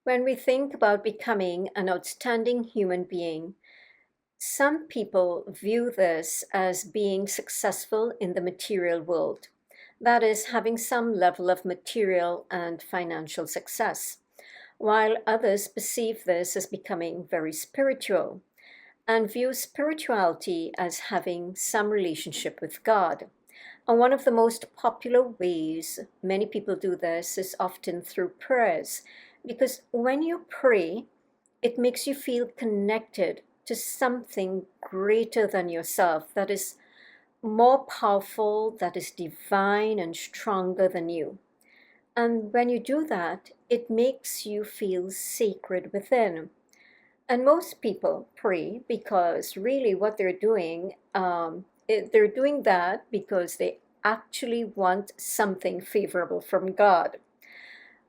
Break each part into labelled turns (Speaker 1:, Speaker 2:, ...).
Speaker 1: When we think about becoming an outstanding human being, some people view this as being successful in the material world. That is, having some level of material and financial success, while others perceive this as becoming very spiritual and view spirituality as having some relationship with God. And one of the most popular ways many people do this is often through prayers, because when you pray, it makes you feel connected to something greater than yourself, that is more powerful, that is divine and stronger than you. And when you do that, it makes you feel sacred within. And most people pray because really what they're doing, they're doing that because they actually want something favorable from God.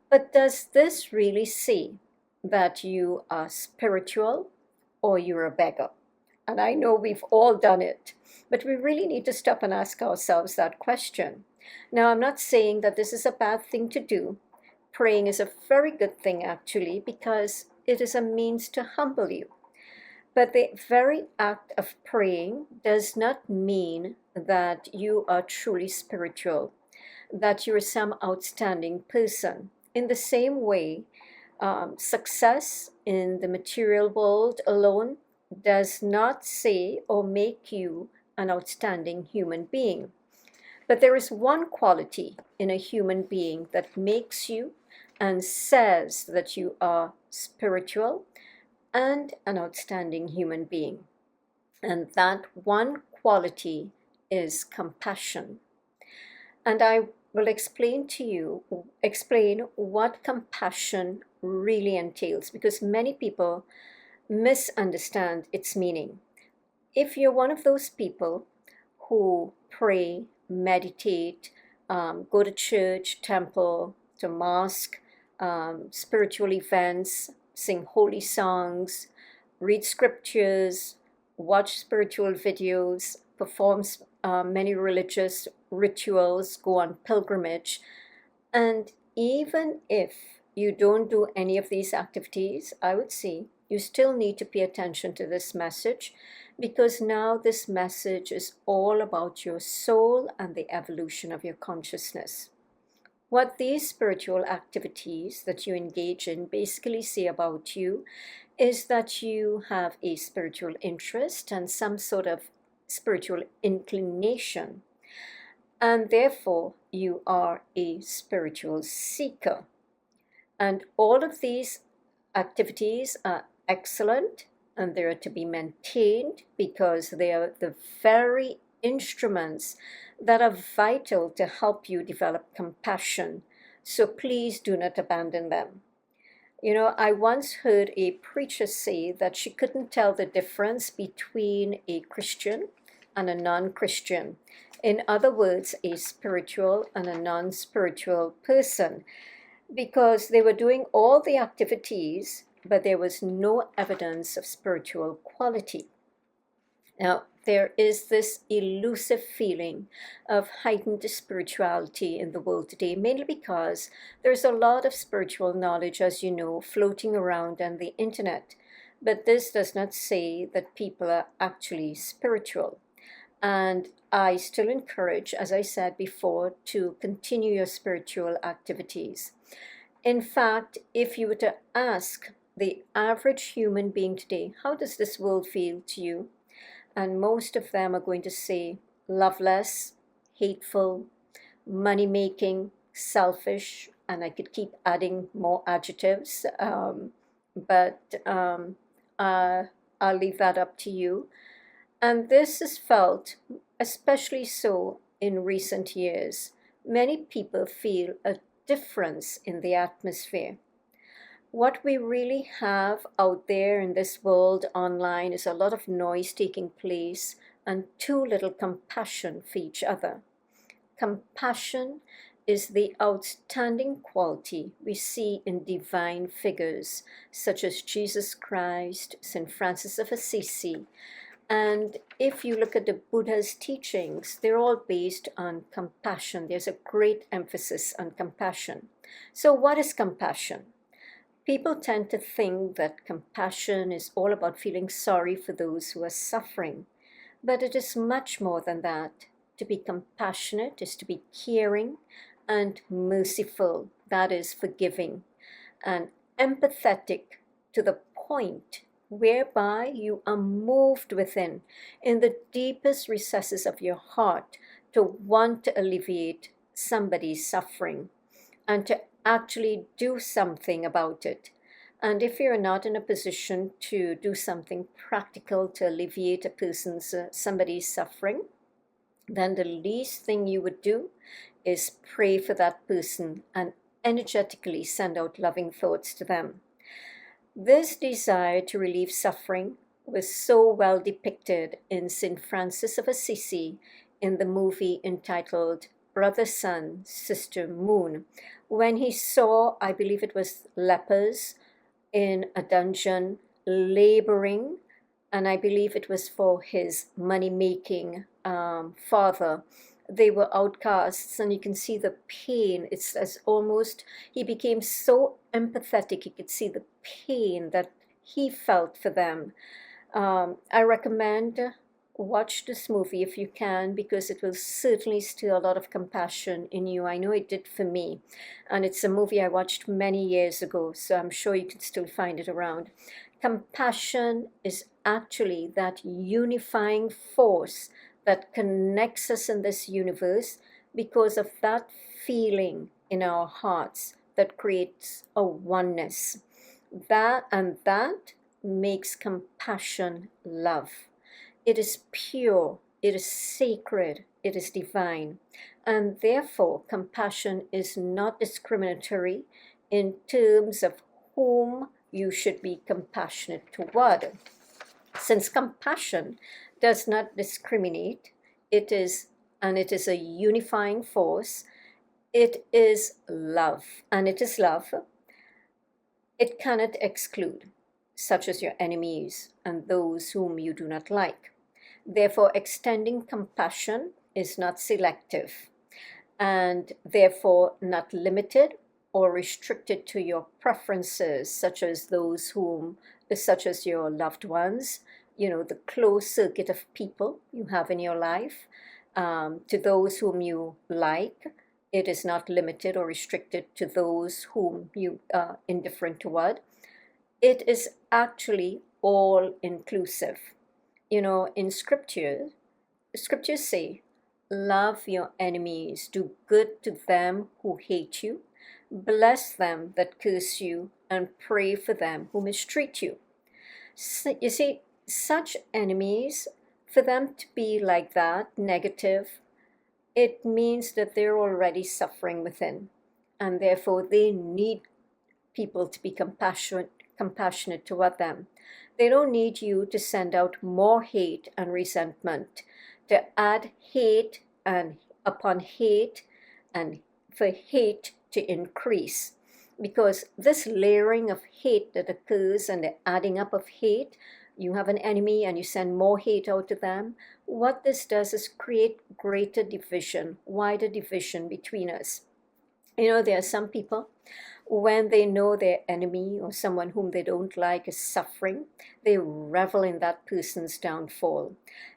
Speaker 1: But does this really say that you are spiritual or you're a beggar? And I know we've all done it, but we really need to stop and ask ourselves that question. Now, I'm not saying that this is a bad thing to do. Praying is a very good thing, actually, because it is a means to humble you. But the very act of praying does not mean that you are truly spiritual, that you're some outstanding person. In the same way, success in the material world alone does not say or make you an outstanding human being. But there is one quality in a human being that makes you and says that you are spiritual and an outstanding human being. And that one quality is compassion. And I will explain what compassion really entails, because many people misunderstand its meaning. If you're one of those people who pray, meditate, go to church, temple, to mosque, spiritual events, sing holy songs, read scriptures, watch spiritual videos, perform many religious rituals, go on pilgrimage, and even if you don't do any of these activities, I would say you still need to pay attention to this message, because now this message is all about your soul and the evolution of your consciousness. What these spiritual activities that you engage in basically say about you is that you have a spiritual interest and some sort of spiritual inclination, and therefore you are a spiritual seeker. And all of these activities are excellent and they're to be maintained because they are the very instruments that are vital to help you develop compassion. So please do not abandon them. You know, I once heard a preacher say that she couldn't tell the difference between a Christian and a non-Christian. In other words, a spiritual and a non-spiritual person, because they were doing all the activities, but there was no evidence of spiritual quality. Now, there is this elusive feeling of heightened spirituality in the world today, mainly because there's a lot of spiritual knowledge, as you know, floating around on the internet. But this does not say that people are actually spiritual. And I still encourage, as I said before, to continue your spiritual activities. In fact, if you were to ask the average human being today, how does this world feel to you? And most of them are going to say loveless, hateful, money making, selfish, and I could keep adding more adjectives, but I'll leave that up to you. And this is felt especially so in recent years. Many people feel a difference in the atmosphere. What we really have out there in this world online is a lot of noise taking place and too little compassion for each other. Compassion is the outstanding quality we see in divine figures such as Jesus Christ, St. Francis of Assisi. And if you look at the Buddha's teachings, they're all based on compassion. There's a great emphasis on compassion. So what is compassion? People tend to think that compassion is all about feeling sorry for those who are suffering, but it is much more than that. To be compassionate is to be caring and merciful, that is, forgiving, and empathetic to the point whereby you are moved within, in the deepest recesses of your heart, to want to alleviate somebody's suffering and to actually do something about it. And if you're not in a position to do something practical to alleviate a person's somebody's suffering, then the least thing you would do is pray for that person and energetically send out loving thoughts to them. This desire to relieve suffering was so well depicted in St. Francis of Assisi in the movie entitled Brother Sun, Sister Moon, when he saw, I believe it was lepers in a dungeon laboring, and I believe it was for his money-making father. They were outcasts, and you can see the pain. It's as almost, he became so empathetic, you could see the pain that he felt for them. I recommend watch this movie if you can, because it will certainly stir a lot of compassion in you. I know it did for me, and it's a movie I watched many years ago, so I'm sure you can still find it around. Compassion is actually that unifying force that connects us in this universe because of that feeling in our hearts that creates a oneness. That makes compassion love. It is pure, it is sacred, it is divine, and therefore compassion is not discriminatory in terms of whom you should be compassionate toward. Since compassion does not discriminate, it is a unifying force. It is love, and it is love. It cannot exclude, such as your enemies and those whom you do not like. Therefore, extending compassion is not selective, and therefore not limited or restricted to your preferences, such as your loved ones, the close circuit of people you have in your life. To those whom you like, it is not limited or restricted to those whom you are indifferent toward. It is actually all inclusive. In scriptures say, love your enemies, do good to them who hate you, bless them that curse you, and pray for them who mistreat you. So, you see, such enemies, for them to be like that, negative, it means that they're already suffering within, and therefore they need people to be compassionate toward them. They don't need you to send out more hate and resentment, to add hate and upon hate, and for hate to increase. Because this layering of hate that occurs and the adding up of hate, you have an enemy and you send more hate out to them, what this does is create greater division, wider division between us. There are some people, when they know their enemy or someone whom they don't like is suffering, they revel in that person's downfall.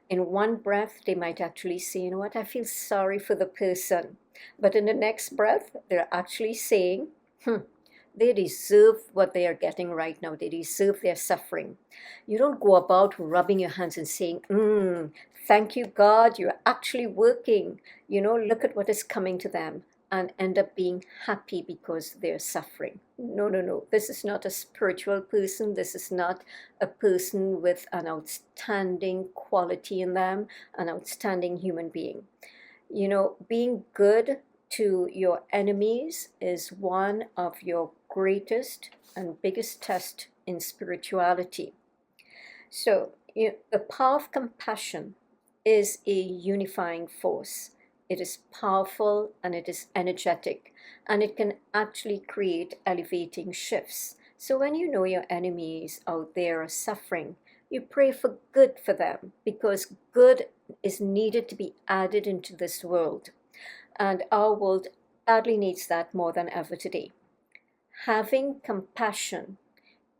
Speaker 1: In one breath, they might actually say, you know what, I feel sorry for the person. But in the next breath, they're actually saying, they deserve what they are getting right now. They deserve their suffering. You don't go about rubbing your hands and saying, thank you, God, you're actually working. Look at what is coming to them, and end up being happy because they're suffering. No. This is not a spiritual person. This is not a person with an outstanding quality in them, an outstanding human being. Being good to your enemies is one of your greatest and biggest tests in spirituality. So, the power of compassion is a unifying force. It is powerful and it is energetic, and it can actually create elevating shifts. So when you know your enemies out there are suffering, you pray for good for them, because good is needed to be added into this world. And our world badly needs that more than ever today. having compassion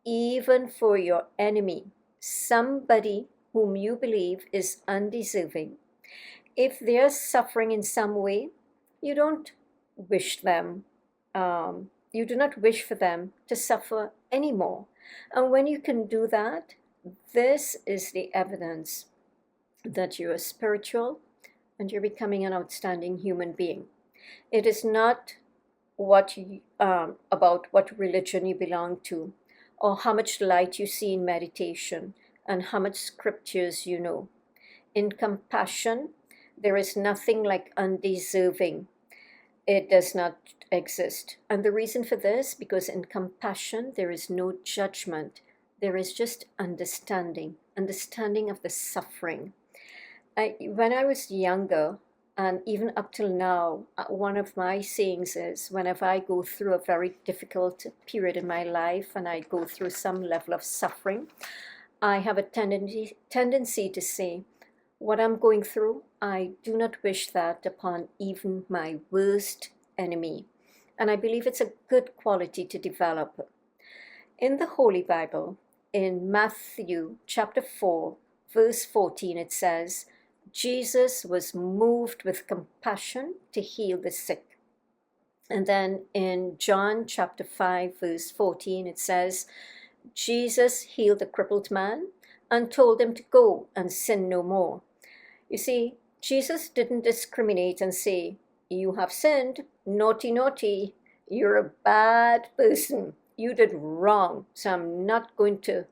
Speaker 1: even for your enemy, somebody whom you believe is undeserving. If they're suffering in some way, you don't wish them, you do not wish for them to suffer anymore. And when you can do that, this is the evidence that you are spiritual and you're becoming an outstanding human being. It is not about what religion you belong to, or how much light you see in meditation, and how much scriptures you know. In compassion, there is nothing like undeserving. It does not exist. And the reason for this, because in compassion, there is no judgment. There is just understanding of the suffering. When I was younger, and even up till now, one of my sayings is whenever I go through a very difficult period in my life and I go through some level of suffering, I have a tendency to say, what I'm going through, I do not wish that upon even my worst enemy. And I believe it's a good quality to develop. In the Holy Bible, in Matthew chapter 4, verse 14, it says, Jesus was moved with compassion to heal the sick. And then in John chapter 5, verse 14, it says, Jesus healed a crippled man and told him to go and sin no more. You see, Jesus didn't discriminate and say, you have sinned, naughty, naughty, you're a bad person, you did wrong, so I'm not going to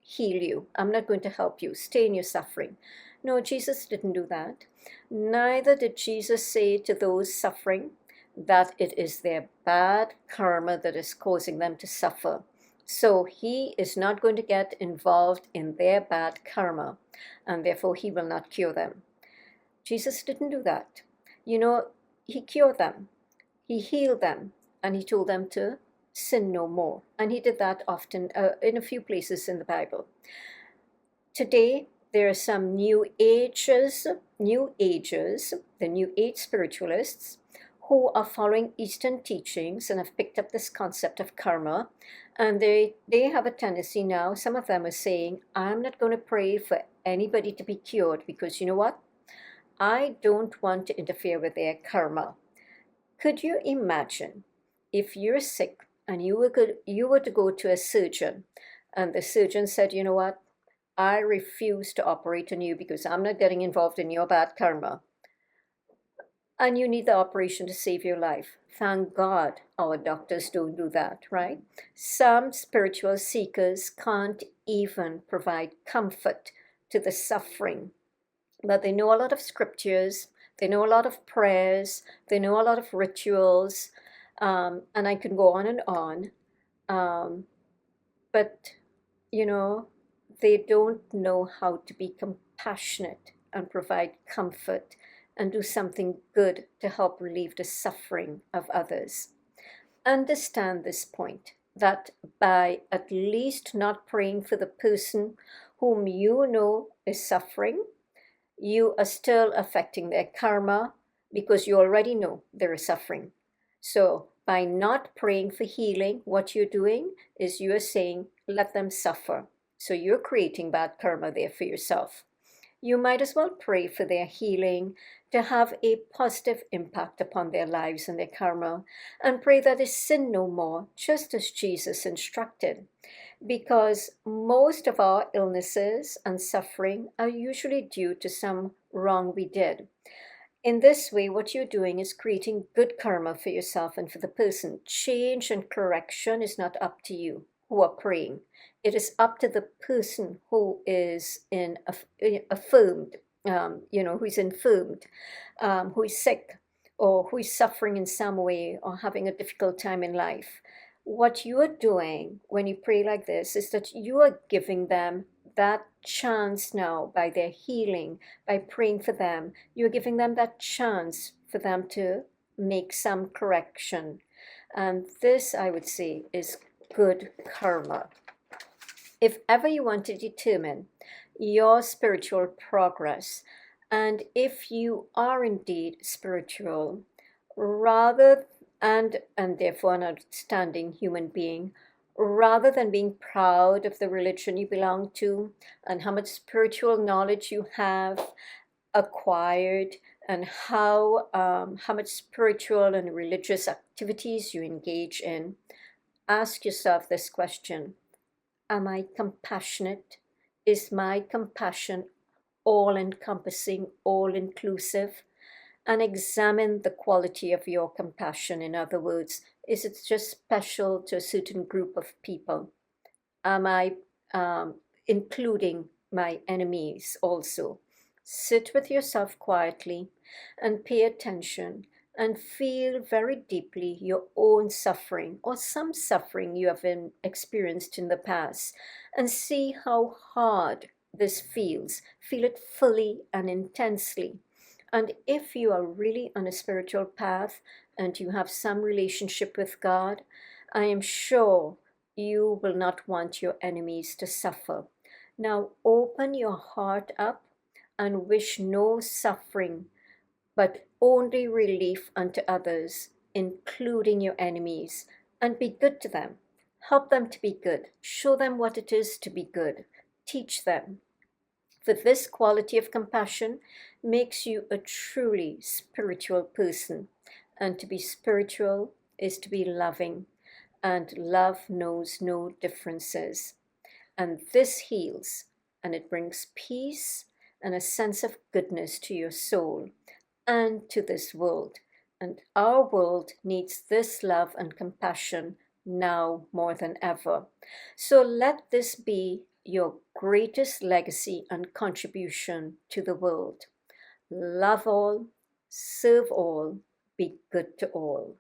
Speaker 1: heal you, I'm not going to help you, stay in your suffering. No, Jesus didn't do that. Neither did Jesus say to those suffering that it is their bad karma that is causing them to suffer. So he is not going to get involved in their bad karma, and therefore he will not cure them. Jesus didn't do that. You know, he cured them, he healed them, and he told them to sin no more. And he did that often in a few places in the Bible. Today, there are some New Agers, the New Age spiritualists, who are following Eastern teachings and have picked up this concept of karma. And they have a tendency now, some of them are saying, I'm not going to pray for anybody to be cured because you know what? I don't want to interfere with their karma. Could you imagine if you're sick and you were to go to a surgeon and the surgeon said, you know what? I refuse to operate on you because I'm not getting involved in your bad karma. And you need the operation to save your life. Thank God our doctors don't do that, right? Some spiritual seekers can't even provide comfort to the suffering. But they know a lot of scriptures, they know a lot of prayers, they know a lot of rituals, and I can go on and on. But, you know, they don't know how to be compassionate and provide comfort and do something good to help relieve the suffering of others. Understand this point, that by at least not praying for the person whom you know is suffering, you are still affecting their karma because you already know they're suffering. So by not praying for healing, what you're doing is you're saying, let them suffer. So you're creating bad karma there for yourself. You might as well pray for their healing to have a positive impact upon their lives and their karma, and pray that they sin no more, just as Jesus instructed. Because most of our illnesses and suffering are usually due to some wrong we did. In this way, what you're doing is creating good karma for yourself and for the person. Change and correction is not up to you who are praying. It is up to the person who is affirmed, who's infirmed, who is sick, or who is suffering in some way or having a difficult time in life. What you are doing when you pray like this is that you are giving them that chance now by their healing, by praying for them. You're giving them that chance for them to make some correction. And this, I would say, is good karma. If ever you want to determine your spiritual progress, and if you are indeed spiritual, rather and therefore an outstanding human being, rather than being proud of the religion you belong to and how much spiritual knowledge you have acquired, and how much spiritual and religious activities you engage in. Ask yourself this question: am I compassionate? Is my compassion all encompassing, all inclusive? And examine the quality of your compassion. In other words, is it just special to a certain group of people? Am I including my enemies also? Sit with yourself quietly and pay attention and feel very deeply your own suffering or some suffering you have experienced in the past, and see how hard this feels. Feel it fully and intensely. And if you are really on a spiritual path and you have some relationship with God, I am sure you will not want your enemies to suffer. Now open your heart up and wish no suffering, but only relief unto others, including your enemies, and be good to them. Help them to be good. Show them what it is to be good. Teach them. For this quality of compassion makes you a truly spiritual person. And to be spiritual is to be loving, and love knows no differences. And this heals, and it brings peace and a sense of goodness to your soul and to this world. And our world needs this love and compassion now more than ever. So let this be your greatest legacy and contribution to the world. Love all, serve all, be good to all.